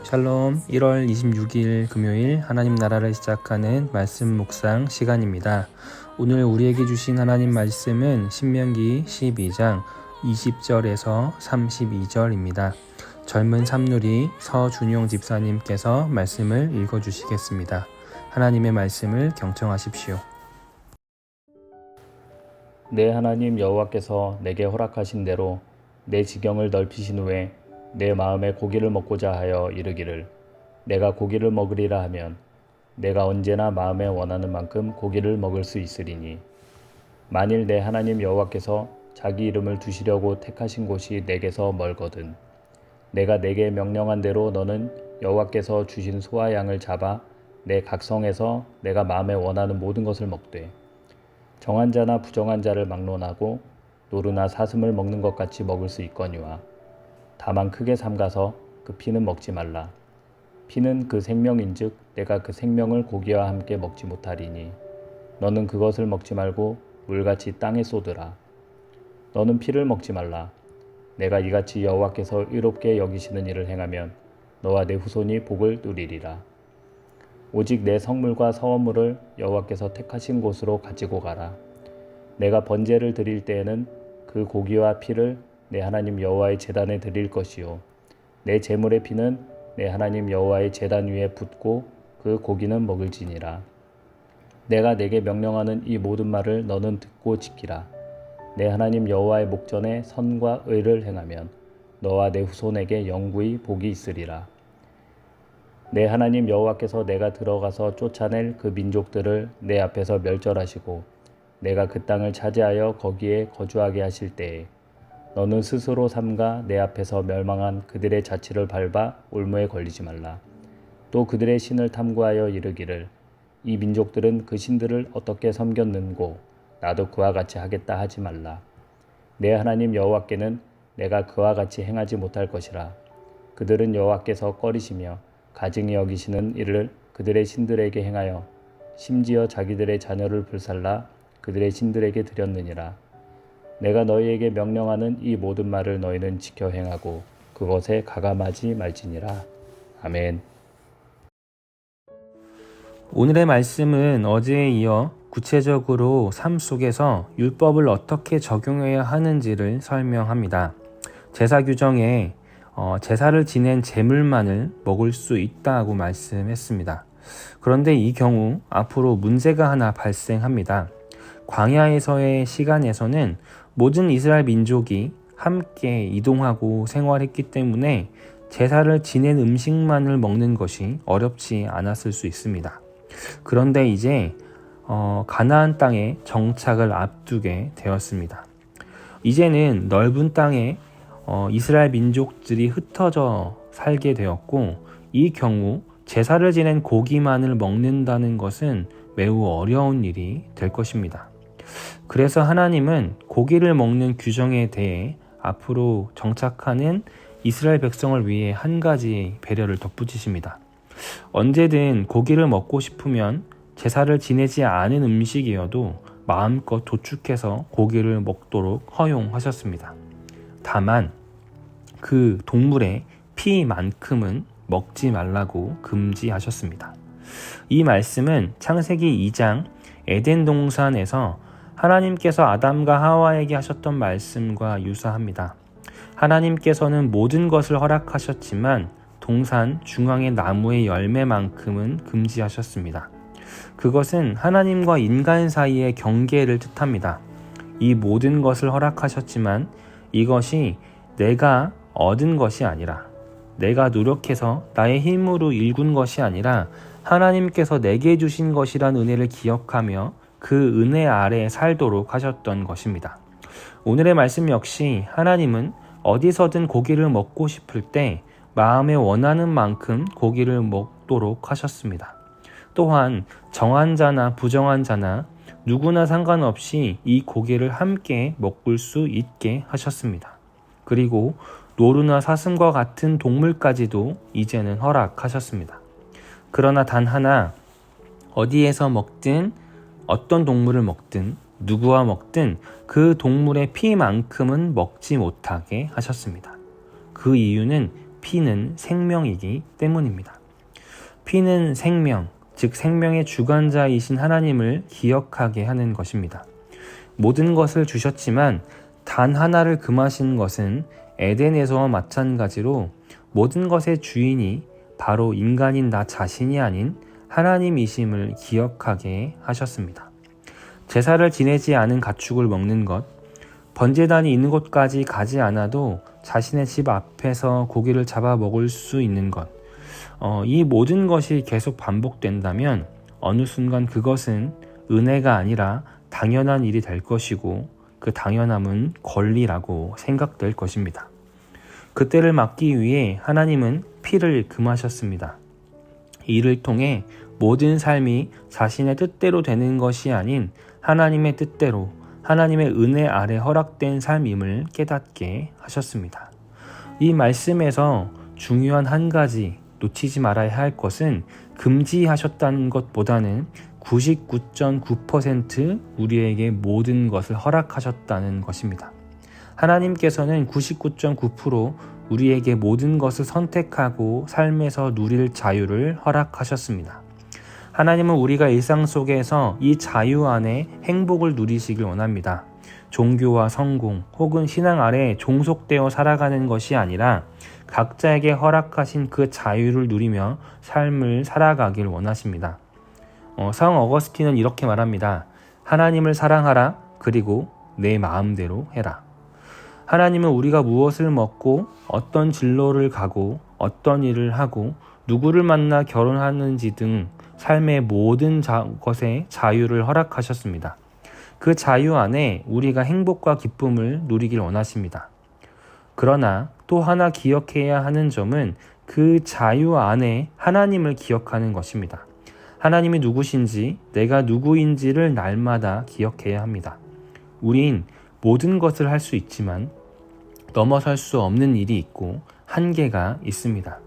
샬롬. 1월 26일 금요일 하나님 나라를 시작하는 말씀 묵상 시간입니다. 오늘 우리에게 주신 하나님 말씀은 신명기 12장 20절에서 32절입니다. 젊은 삼누리 서준용 집사님께서 말씀을 읽어주시겠습니다. 하나님의 말씀을 경청하십시오. 내 하나님 여호와께서 내게 허락하신 대로 내 지경을 넓히신 후에 내 마음에 고기를 먹고자 하여 이르기를 내가 고기를 먹으리라 하면 내가 언제나 마음에 원하는 만큼 고기를 먹을 수 있으리니 만일 내 하나님 여호와께서 자기 이름을 두시려고 택하신 곳이 내게서 멀거든 내가 내게 명령한 대로 너는 여호와께서 주신 소와 양을 잡아 내 각성에서 내가 마음에 원하는 모든 것을 먹되 정한 자나 부정한 자를 막론하고 노루나 사슴을 먹는 것 같이 먹을 수 있거니와 다만 크게 삼가서 그 피는 먹지 말라. 피는 그 생명인즉 내가 그 생명을 고기와 함께 먹지 못하리니 너는 그것을 먹지 말고 물같이 땅에 쏟으라. 너는 피를 먹지 말라. 내가 이같이 여호와께서 의롭게 여기시는 일을 행하면 너와 내 후손이 복을 누리리라. 오직 내 성물과 서원물을 여호와께서 택하신 곳으로 가지고 가라. 내가 번제를 드릴 때에는 그 고기와 피를 내 하나님 여호와의 제단에 드릴 것이요 내 제물의 피는 내 하나님 여호와의 제단 위에 붓고 그 고기는 먹을지니라. 내가 내게 명령하는 이 모든 말을 너는 듣고 지키라. 내 하나님 여호와의 목전에 선과 의를 행하면 너와 내 후손에게 영구히 복이 있으리라. 내 하나님 여호와께서 내가 들어가서 쫓아낼 그 민족들을 내 앞에서 멸절하시고 내가 그 땅을 차지하여 거기에 거주하게 하실 때에 너는 스스로 삼가 내 앞에서 멸망한 그들의 자취를 밟아 올무에 걸리지 말라. 또 그들의 신을 탐구하여 이르기를 이 민족들은 그 신들을 어떻게 섬겼는고 나도 그와 같이 하겠다 하지 말라. 내 하나님 여호와께는 내가 그와 같이 행하지 못할 것이라. 그들은 여호와께서 꺼리시며 가증히 여기시는 일을 그들의 신들에게 행하여 심지어 자기들의 자녀를 불살라 그들의 신들에게 드렸느니라. 내가 너희에게 명령하는 이 모든 말을 너희는 지켜 행하고 그것에 가감하지 말지니라. 아멘. 오늘의 말씀은 어제에 이어 구체적으로 삶 속에서 율법을 어떻게 적용해야 하는지를 설명합니다. 제사 규정에 제사를 지낸 제물만을 먹을 수 있다고 말씀했습니다. 그런데 이 경우 앞으로 문제가 하나 발생합니다. 광야에서의 시간에서는 모든 이스라엘 민족이 함께 이동하고 생활했기 때문에 제사를 지낸 음식만을 먹는 것이 어렵지 않았을 수 있습니다. 그런데 이제 가나안 땅에 정착을 앞두게 되었습니다. 이제는 넓은 땅에 이스라엘 민족들이 흩어져 살게 되었고 이 경우 제사를 지낸 고기만을 먹는다는 것은 매우 어려운 일이 될 것입니다. 그래서 하나님은 고기를 먹는 규정에 대해 앞으로 정착하는 이스라엘 백성을 위해 한 가지 배려를 덧붙이십니다. 언제든 고기를 먹고 싶으면 제사를 지내지 않은 음식이어도 마음껏 도축해서 고기를 먹도록 허용하셨습니다. 다만 그 동물의 피만큼은 먹지 말라고 금지하셨습니다. 이 말씀은 창세기 2장 에덴 동산에서 하나님께서 아담과 하와에게 하셨던 말씀과 유사합니다. 하나님께서는 모든 것을 허락하셨지만 동산 중앙의 나무의 열매만큼은 금지하셨습니다. 그것은 하나님과 인간 사이의 경계를 뜻합니다. 이 모든 것을 허락하셨지만 이것이 내가 얻은 것이 아니라 내가 노력해서 나의 힘으로 일군 것이 아니라 하나님께서 내게 주신 것이란 은혜를 기억하며 그 은혜 아래에 살도록 하셨던 것입니다. 오늘의 말씀 역시 하나님은 어디서든 고기를 먹고 싶을 때 마음에 원하는 만큼 고기를 먹도록 하셨습니다. 또한 정한 자나 부정한 자나 누구나 상관없이 이 고기를 함께 먹을 수 있게 하셨습니다. 그리고 노루나 사슴과 같은 동물까지도 이제는 허락하셨습니다. 그러나 단 하나, 어디에서 먹든 어떤 동물을 먹든 누구와 먹든 그 동물의 피만큼은 먹지 못하게 하셨습니다. 그 이유는 피는 생명이기 때문입니다. 피는 생명, 즉 생명의 주관자이신 하나님을 기억하게 하는 것입니다. 모든 것을 주셨지만 단 하나를 금하신 것은 에덴에서와 마찬가지로 모든 것의 주인이 바로 인간인 나 자신이 아닌 하나님이심을 기억하게 하셨습니다. 제사를 지내지 않은 가축을 먹는 것, 번제단이 있는 곳까지 가지 않아도 자신의 집 앞에서 고기를 잡아 먹을 수 있는 것, 이 모든 것이 계속 반복된다면 어느 순간 그것은 은혜가 아니라 당연한 일이 될 것이고 그 당연함은 권리라고 생각될 것입니다. 그때를 막기 위해 하나님은 피를 금하셨습니다. 이를 통해 모든 삶이 자신의 뜻대로 되는 것이 아닌 하나님의 뜻대로 하나님의 은혜 아래 허락된 삶임을 깨닫게 하셨습니다. 이 말씀에서 중요한 한 가지 놓치지 말아야 할 것은 금지하셨다는 것보다는 99.9% 우리에게 모든 것을 허락하셨다는 것입니다. 하나님께서는 99.9% 우리에게 모든 것을 선택하고 삶에서 누릴 자유를 허락하셨습니다. 하나님은 우리가 일상 속에서 이 자유 안에 행복을 누리시길 원합니다. 종교와 성공 혹은 신앙 아래 종속되어 살아가는 것이 아니라 각자에게 허락하신 그 자유를 누리며 삶을 살아가길 원하십니다. 성 어거스틴은 이렇게 말합니다. 하나님을 사랑하라. 그리고 내 마음대로 해라. 하나님은 우리가 무엇을 먹고 어떤 진로를 가고 어떤 일을 하고 누구를 만나 결혼하는지 등 삶의 모든 것에 자유를 허락하셨습니다. 그 자유 안에 우리가 행복과 기쁨을 누리길 원하십니다. 그러나 또 하나 기억해야 하는 점은 그 자유 안에 하나님을 기억하는 것입니다. 하나님이 누구신지 내가 누구인지를 날마다 기억해야 합니다. 우린 모든 것을 할 수 있지만 넘어설 수 없는 일이 있고 한계가 있습니다.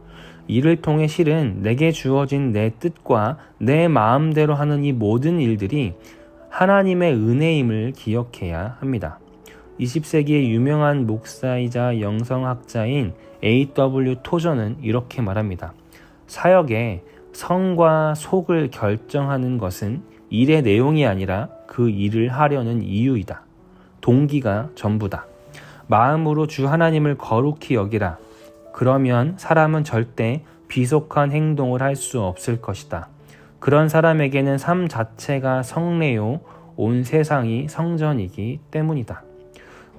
이를 통해 실은 내게 주어진 내 뜻과 내 마음대로 하는 이 모든 일들이 하나님의 은혜임을 기억해야 합니다. 20세기의 유명한 목사이자 영성학자인 A.W. 토저는 이렇게 말합니다. 사역에 성과 속을 결정하는 것은 일의 내용이 아니라 그 일을 하려는 이유이다. 동기가 전부다. 마음으로 주 하나님을 거룩히 여기라. 그러면 사람은 절대 비속한 행동을 할 수 없을 것이다. 그런 사람에게는 삶 자체가 성례요, 온 세상이 성전이기 때문이다.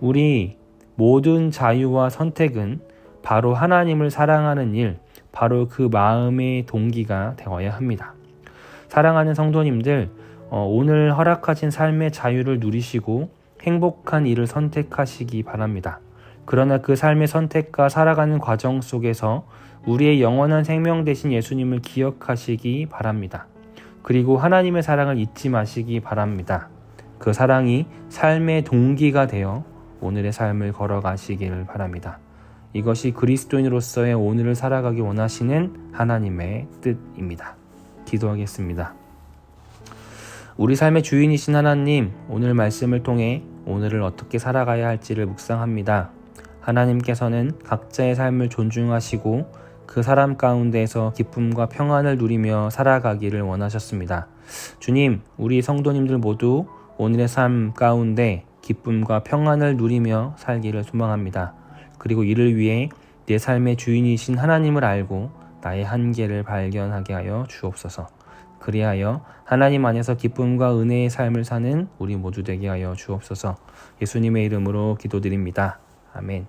우리 모든 자유와 선택은 바로 하나님을 사랑하는 일, 바로 그 마음의 동기가 되어야 합니다. 사랑하는 성도님들, 오늘 허락하신 삶의 자유를 누리시고 행복한 일을 선택하시기 바랍니다. 그러나 그 삶의 선택과 살아가는 과정 속에서 우리의 영원한 생명 되신 예수님을 기억하시기 바랍니다. 그리고 하나님의 사랑을 잊지 마시기 바랍니다. 그 사랑이 삶의 동기가 되어 오늘의 삶을 걸어가시기를 바랍니다. 이것이 그리스도인으로서의 오늘을 살아가기 원하시는 하나님의 뜻입니다. 기도하겠습니다. 우리 삶의 주인이신 하나님, 오늘 말씀을 통해 오늘을 어떻게 살아가야 할지를 묵상합니다. 하나님께서는 각자의 삶을 존중하시고 그 사람 가운데에서 기쁨과 평안을 누리며 살아가기를 원하셨습니다. 주님, 우리 성도님들 모두 오늘의 삶 가운데 기쁨과 평안을 누리며 살기를 소망합니다. 그리고 이를 위해 내 삶의 주인이신 하나님을 알고 나의 한계를 발견하게 하여 주옵소서. 그리하여 하나님 안에서 기쁨과 은혜의 삶을 사는 우리 모두 되게 하여 주옵소서. 예수님의 이름으로 기도드립니다. 아멘.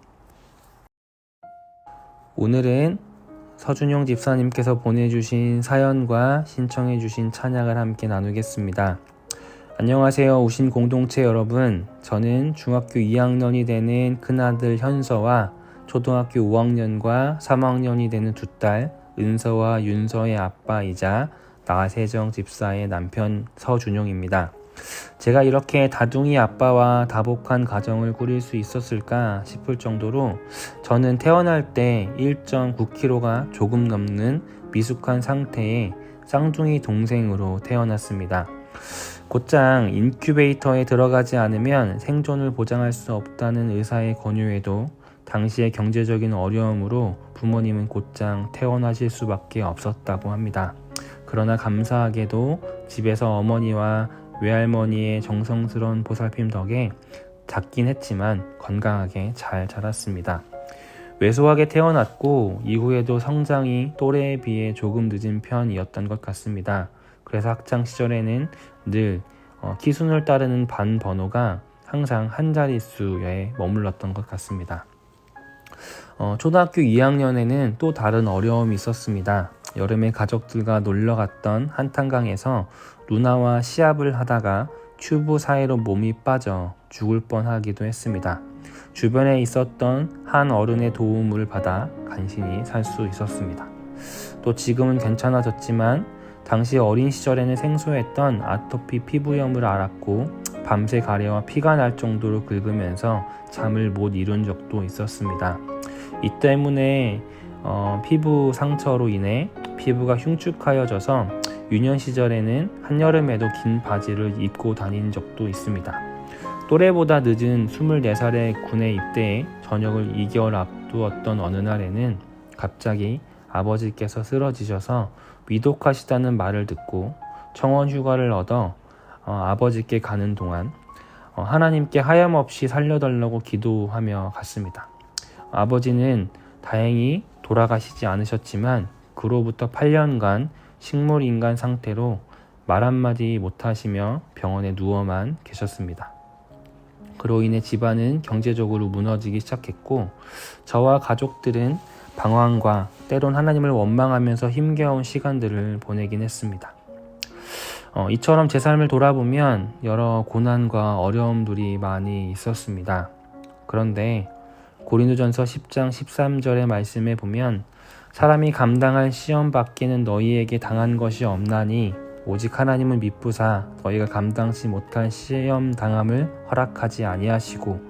오늘은 서준용 집사님께서 보내주신 사연과 신청해주신 찬양을 함께 나누겠습니다. 안녕하세요. 우신 공동체 여러분. 저는 중학교 2학년이 되는 큰아들 현서와 초등학교 5학년과 3학년이 되는 두 딸 은서와 윤서의 아빠이자 나세정 집사의 남편 서준용입니다. 제가 이렇게 다둥이 아빠와 다복한 가정을 꾸릴 수 있었을까 싶을 정도로 저는 태어날 때 1.9kg가 조금 넘는 미숙한 상태의 쌍둥이 동생으로 태어났습니다. 곧장 인큐베이터에 들어가지 않으면 생존을 보장할 수 없다는 의사의 권유에도 당시의 경제적인 어려움으로 부모님은 곧장 퇴원하실 수밖에 없었다고 합니다. 그러나 감사하게도 집에서 어머니와 외할머니의 정성스러운 보살핌 덕에 작긴 했지만 건강하게 잘 자랐습니다. 왜소하게 태어났고 이후에도 성장이 또래에 비해 조금 늦은 편이었던 것 같습니다. 그래서 학창 시절에는 늘 키순을 따르는 반 번호가 항상 한 자릿수에 머물렀던 것 같습니다. 초등학교 2학년에는 또 다른 어려움이 있었습니다. 여름에 가족들과 놀러 갔던 한탄강에서 누나와 시합을 하다가 튜브 사이로 몸이 빠져 죽을 뻔하기도 했습니다. 주변에 있었던 한 어른의 도움을 받아 간신히 살 수 있었습니다. 또 지금은 괜찮아졌지만 당시 어린 시절에는 생소했던 아토피 피부염을 앓았고 밤새 가래와 피가 날 정도로 긁으면서 잠을 못 이룬 적도 있었습니다. 이 때문에 피부 상처로 인해 피부가 흉측하여져서 유년 시절에는 한여름에도 긴 바지를 입고 다닌 적도 있습니다. 또래보다 늦은 24살의 군에 입대해 전역을 2개월 앞두었던 어느 날에는 갑자기 아버지께서 쓰러지셔서 위독하시다는 말을 듣고 청원 휴가를 얻어 아버지께 가는 동안 하나님께 하염없이 살려달라고 기도하며 갔습니다. 아버지는 다행히 돌아가시지 않으셨지만 그로부터 8년간 식물인간 상태로 말 한마디 못하시며 병원에 누워만 계셨습니다. 그로 인해 집안은 경제적으로 무너지기 시작했고 저와 가족들은 방황과 때론 하나님을 원망하면서 힘겨운 시간들을 보내긴 했습니다. 이처럼 제 삶을 돌아보면 여러 고난과 어려움들이 많이 있었습니다. 그런데 고린도전서 10장 13절의 말씀에 보면 사람이 감당할 시험 밖에는 너희에게 당한 것이 없나니 오직 하나님은 미쁘사 너희가 감당치 못할 시험 당함을 허락하지 아니하시고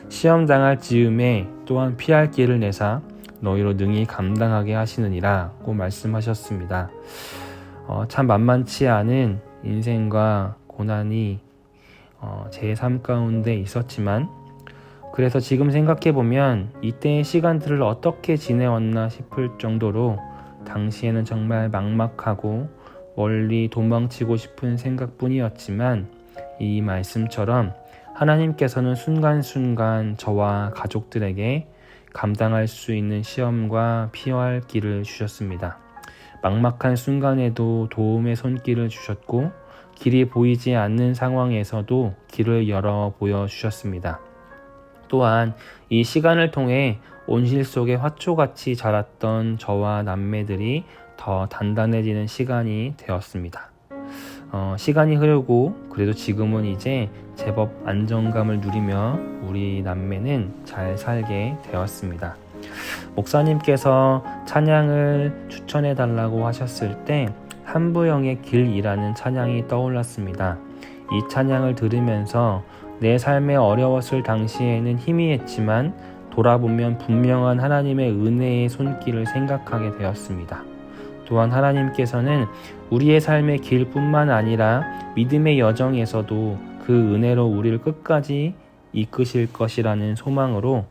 시험 당할 즈음에 또한 피할 길을 내사 너희로 능히 감당하게 하시느니라고 말씀하셨습니다. 참 만만치 않은 인생과 고난이 제 삶 가운데 있었지만 그래서 지금 생각해보면 이때의 시간들을 어떻게 지내왔나 싶을 정도로 당시에는 정말 막막하고 멀리 도망치고 싶은 생각뿐이었지만 이 말씀처럼 하나님께서는 순간순간 저와 가족들에게 감당할 수 있는 시험과 피할 길을 주셨습니다. 막막한 순간에도 도움의 손길을 주셨고 길이 보이지 않는 상황에서도 길을 열어 보여주셨습니다. 또한 이 시간을 통해 온실 속에 화초같이 자랐던 저와 남매들이 더 단단해지는 시간이 되었습니다. 시간이 흐르고 그래도 지금은 이제 제법 안정감을 누리며 우리 남매는 잘 살게 되었습니다. 목사님께서 찬양을 추천해 달라고 하셨을 때 한부영의 길이라는 찬양이 떠올랐습니다. 이 찬양을 들으면서 내 삶에 어려웠을 당시에는 희미했지만 돌아보면 분명한 하나님의 은혜의 손길을 생각하게 되었습니다. 또한 하나님께서는 우리의 삶의 길뿐만 아니라 믿음의 여정에서도 그 은혜로 우리를 끝까지 이끄실 것이라는 소망으로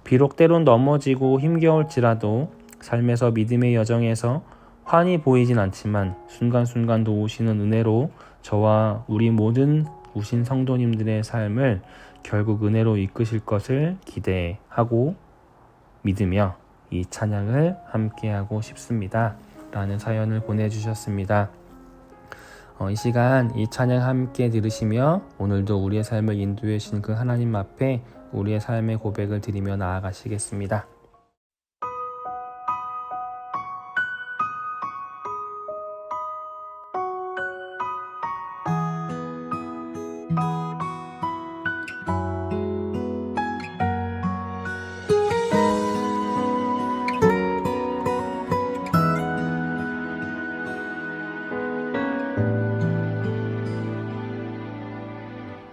비록 때론 넘어지고 힘겨울지라도 삶에서 믿음의 여정에서 환히 보이진 않지만 순간순간 도우시는 은혜로 저와 우리 모든 우신 성도님들의 삶을 결국 은혜로 이끄실 것을 기대하고 믿으며 이 찬양을 함께하고 싶습니다. 라는 사연을 보내주셨습니다. 이 시간 이 찬양 함께 들으시며 오늘도 우리의 삶을 인도해 주신 그 하나님 앞에 우리의 삶의 고백을 드리며 나아가시겠습니다.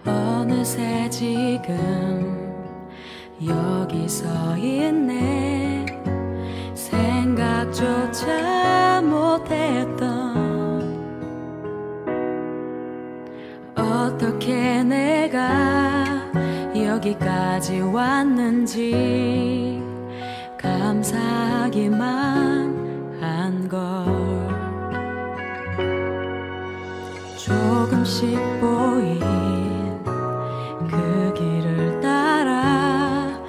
어느새 지금 여기 서 있네. 생각조차 못했던 어떻게 내가 여기까지 왔는지 감사하기만 한 걸. 조금씩 보인 그 길을 따라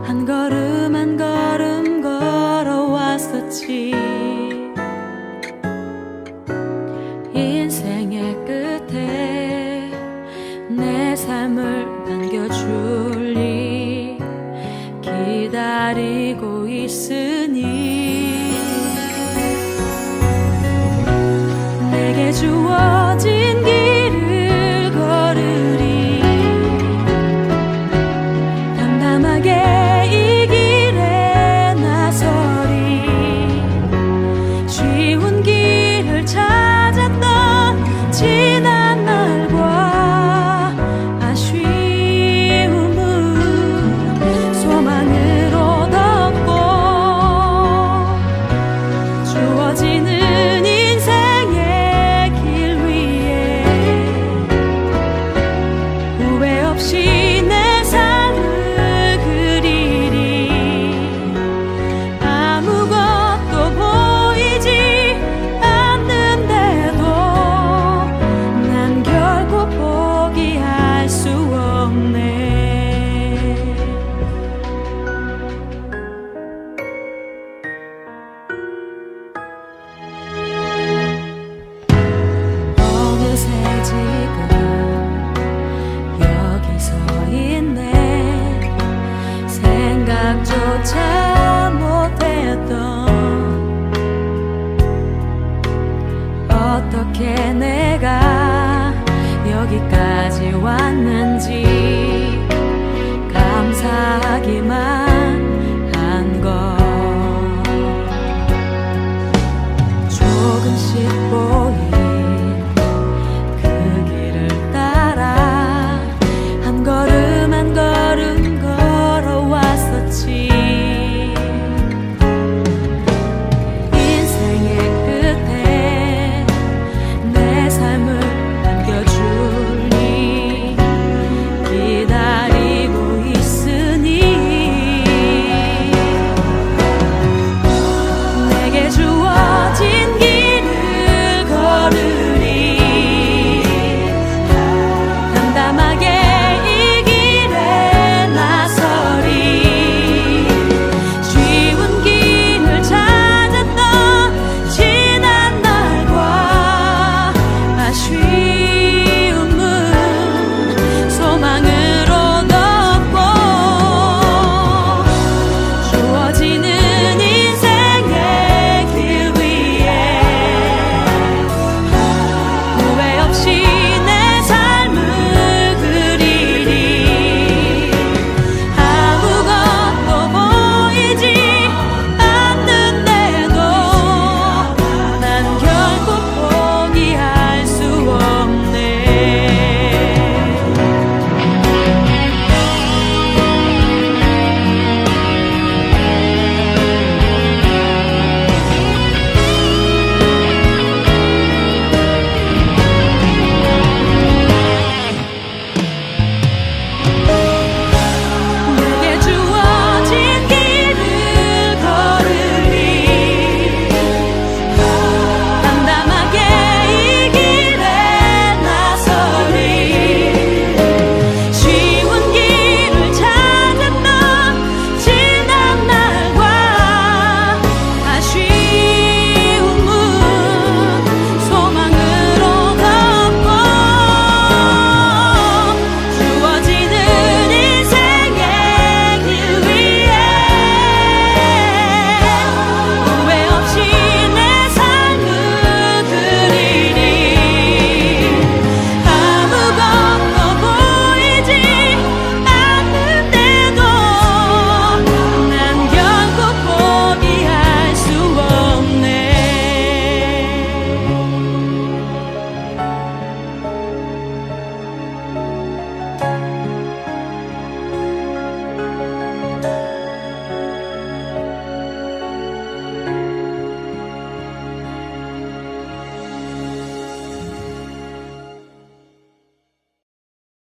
한 걸음 한 걸음 걸어왔었지. 인생의 끝에 내 삶을 안겨줄리 기다리고 있으니 내게 주어